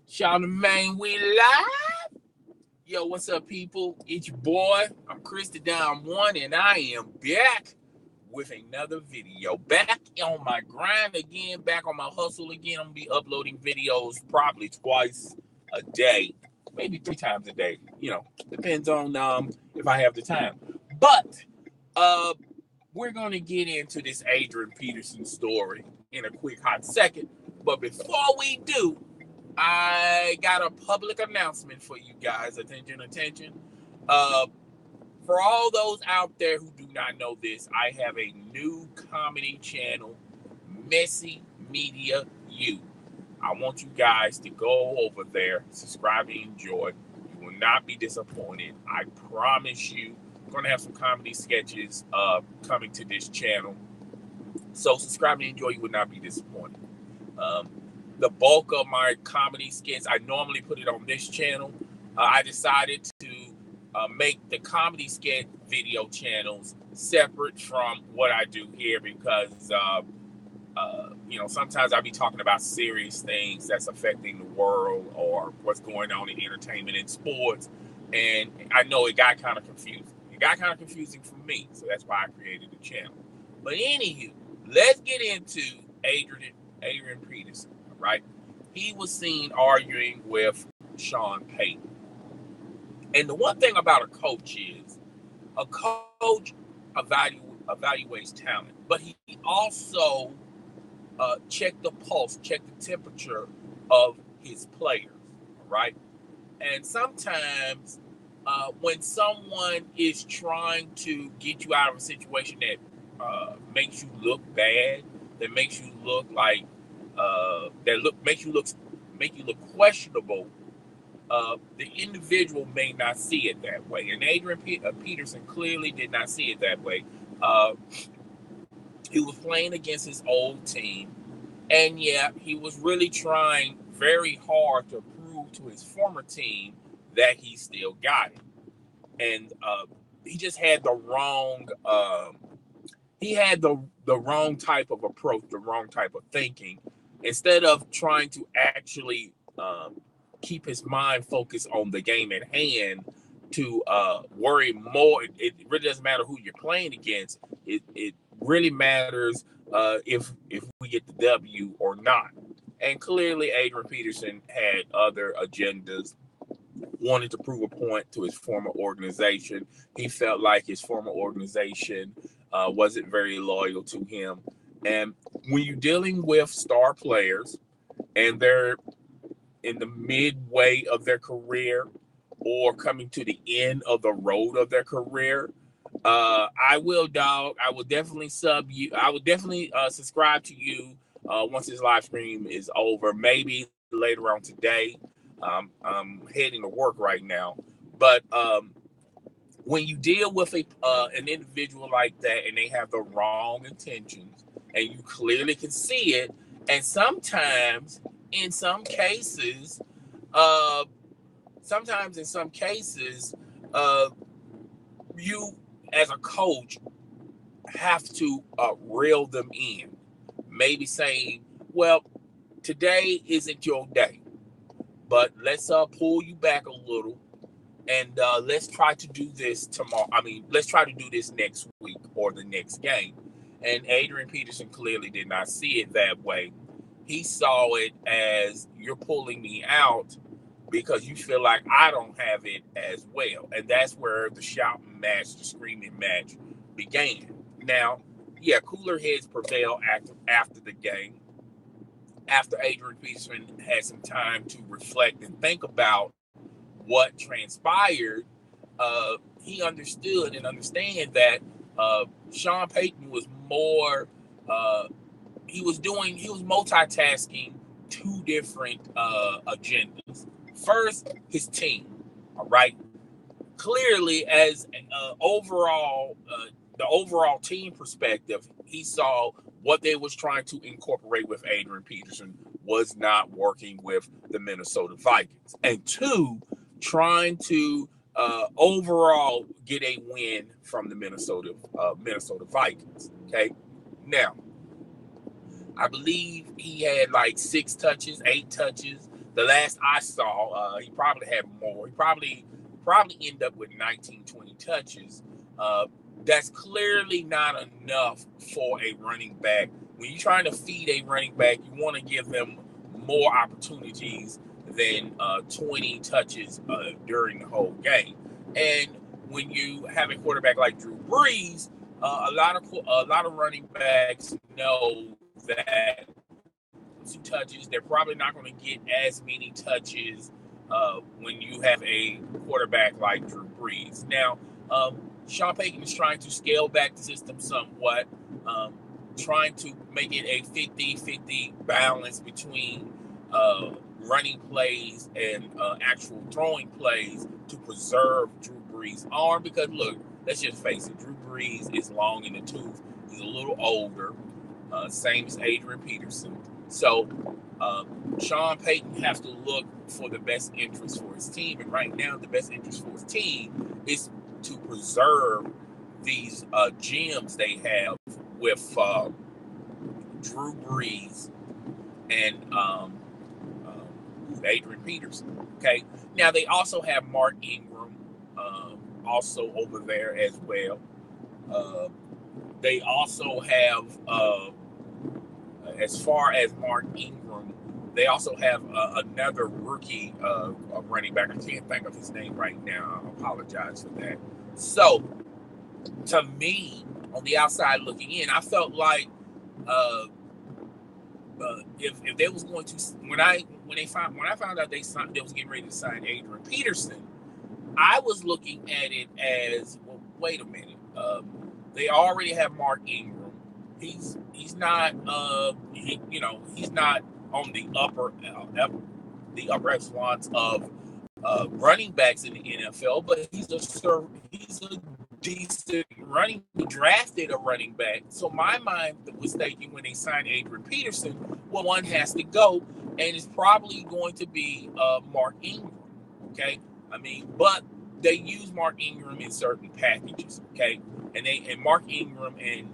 Charlemagne, we live. Yo, what's up, people? It's your boy. I'm Chris the Down One, and I am back with another video. Back on my grind again, back on my hustle again. I'm gonna be uploading videos probably twice a day, maybe 3 times a day. Depends on if I have the time. But uh, we're gonna get into this Adrian Peterson story in a quick hot second. But before we do, I got a public announcement for you guys. Attention, attention. For all those out there who do not know this, I have a new comedy channel, Messy Media U. I want you guys to go over there, subscribe and enjoy. You will not be disappointed. I promise you. I'm going to have some comedy sketches coming to this channel. So subscribe and enjoy. You will not be disappointed. The bulk of my comedy skits, I normally put it on this channel. I decided to make the comedy skit video channels separate from what I do here because, sometimes I'll be talking about serious things that's affecting the world or what's going on in entertainment and sports. And I know it got kind of confusing. It got kind of confusing for me, so that's why I created the channel. But anywho, let's get into Adrian Peterson. Right, he was seen arguing with Sean Payton. And the one thing about a coach is a coach evaluates talent, but he also checked the pulse, checked the temperature of his players, right? And sometimes when someone is trying to get you out of a situation that makes you look bad, that makes you look like make you look questionable, the individual may not see it that way. And Adrian Peterson clearly did not see it that way. He was playing against his old team, and yeah, he was really trying very hard to prove to his former team that he still got it. And he just had the wrong wrong type of approach, the wrong type of thinking. Instead of trying to actually keep his mind focused on the game at hand, to worry more. It really doesn't matter who you're playing against. It really matters if we get the W or not. And clearly, Adrian Peterson had other agendas. Wanted to prove a point to his former organization. He felt like his former organization wasn't very loyal to him. And when you're dealing with star players and they're in the midway of their career or coming to the end of the road of their career, I will definitely sub you. I will definitely subscribe to you once this live stream is over. Maybe later on today. I'm heading to work right now. But when you deal with an individual like that and they have the wrong intentions and you clearly can see it, and sometimes in some cases you as a coach have to reel them in, maybe saying, well, today isn't your day, but let's pull you back a little, and let's try to do this tomorrow. Let's try to do this next week or the next game. And Adrian Peterson clearly did not see it that way. He saw it as, you're pulling me out because you feel like I don't have it as well. And that's where the shouting match, the screaming match began. Now, yeah, cooler heads prevailed after the game. After Adrian Peterson had some time to reflect and think about what transpired, he understood and understand that Sean Payton was more, he was multitasking two different agendas. First, his team, all right? Clearly, as the overall team perspective, he saw what they was trying to incorporate with Adrian Peterson was not working with the Minnesota Vikings. And two, trying to overall get a win from the Minnesota Vikings. Okay, now I believe he had like 6 touches, 8 touches. The last I saw, he probably had more. He probably ended up with 19, 20 touches. That's clearly not enough for a running back. When you're trying to feed a running back, you want to give them more opportunities than 20 touches during the whole game. And when you have a quarterback like Drew Brees, a lot of running backs know that 2 touches, they're probably not going to get as many touches when you have a quarterback like Drew Brees. Now, Sean Payton is trying to scale back the system somewhat, trying to make it a 50-50 balance between running plays and actual throwing plays to preserve Drew Brees' arm. Because, look, let's just face it, Drew Brees is long in the tooth. He's a little older, same as Adrian Peterson. So Sean Payton has to look for the best interest for his team. And right now, the best interest for his team is to preserve these gems they have with Drew Brees and Adrian Peterson. Okay. Now, they also have Mark Ingram also over there as well. They also have, as far as Mark Ingram, they also have another rookie running back. I can't think of his name right now. I apologize for that. So, to me, on the outside looking in, I felt like if they was going to, when I found out they was getting ready to sign Adrian Peterson, I was looking at it as, well, wait a minute. They already have Mark Ingram. He's not he's not on the upper echelons of running backs in the NFL, but he's a decent running. He drafted a running back, so my mind was thinking when they signed Adrian Peterson, well, one has to go, and it's probably going to be Mark Ingram. Okay, I mean, but they use Mark Ingram in certain packages. Okay, and Mark Ingram and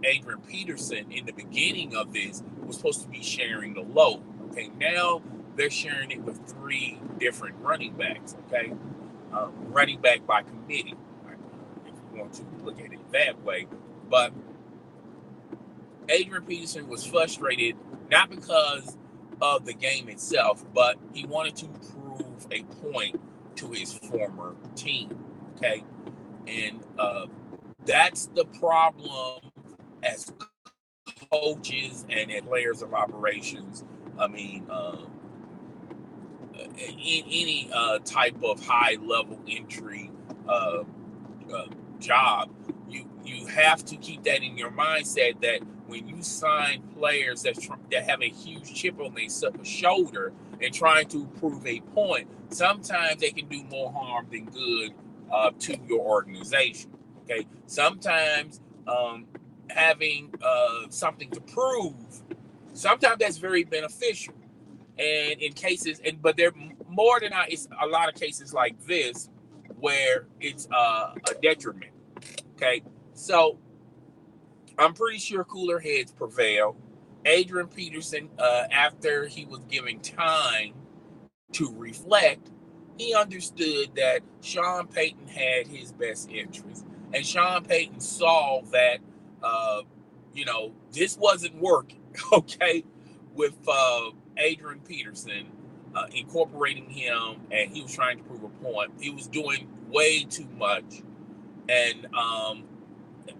Adrian Peterson in the beginning of this was supposed to be sharing the load. Okay, now they're sharing it with 3 different running backs. Okay, running back by committee, if you want to look at it that way. But Adrian Peterson was frustrated not because of the game itself, but he wanted to prove a point to his former team. Okay, and that's the problem as coaches and as players of operations. I mean, in any type of high level entry job, you have to keep that in your mindset that when you sign players that have a huge chip on their shoulder and trying to prove a point, sometimes they can do more harm than good to your organization. Okay, sometimes having something to prove, sometimes that's very beneficial. And in cases, but there more than not, it's a lot of cases like this where it's a detriment. Okay, so I'm pretty sure cooler heads prevail. Adrian Peterson, after he was given time to reflect, he understood that Sean Payton had his best interest. And Sean Payton saw that, this wasn't working, okay, with Adrian Peterson, incorporating him, and he was trying to prove a point. He was doing way too much. And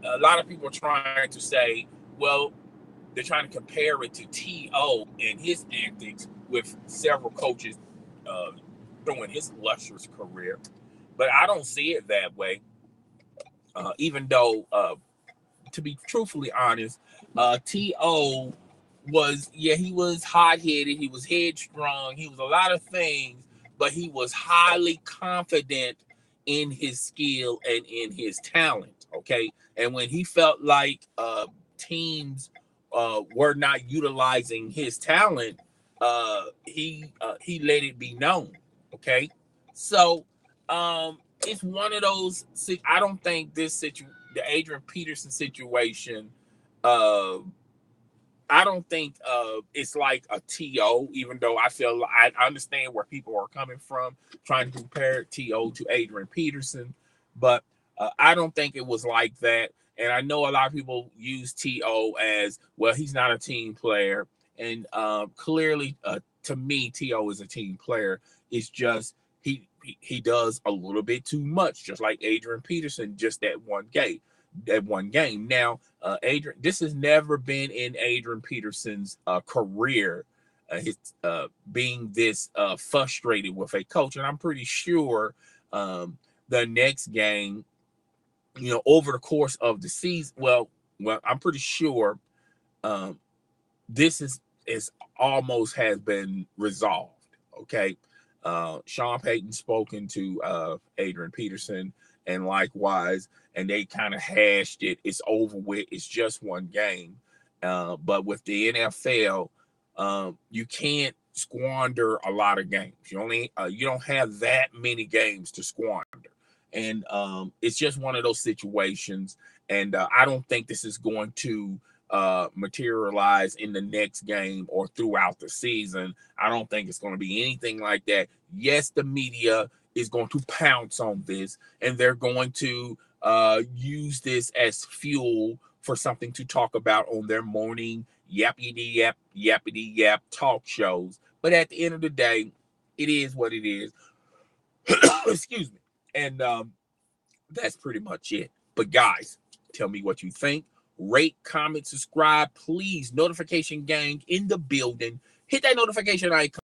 a lot of people are trying to say, well, they're trying to compare it to T.O. and his antics with several coaches during his illustrious career. But I don't see it that way. Even though, to be truthfully honest, T.O. he was hot-headed, he was headstrong, he was a lot of things, but he was highly confident in his skill and in his talent, okay? And when he felt like teams were not utilizing his talent, he let it be known, okay? So it's one of those. I don't think the Adrian Peterson situation. I don't think it's like a TO, even though I understand where people are coming from trying to compare TO to Adrian Peterson, but I don't think it was like that. And I know a lot of people use TO as, well, he's not a team player. And clearly, to me, TO is a team player. It's just he does a little bit too much, just like Adrian Peterson, just that one game. Now, Adrian, this has never been in Adrian Peterson's career, his being this frustrated with a coach, and I'm pretty sure the next game, over the course of the season, I'm pretty sure um, this is almost has been resolved. Okay. Sean Payton spoken to Adrian Peterson, and likewise, and they kind of hashed it. It's over with. It's just one game. But with the NFL, you can't squander a lot of games. You don't have that many games to squander, and it's just one of those situations. And I don't think this is going to materialize in the next game or throughout the season. I don't think it's going to be anything like that. Yes, the media is going to pounce on this, and they're going to use this as fuel for something to talk about on their morning yappity yap talk shows. But at the end of the day, it is what it is. Excuse me. And that's pretty much it. But guys, tell me what you think. Rate, comment, subscribe, please. Notification gang in the building. Hit that notification icon.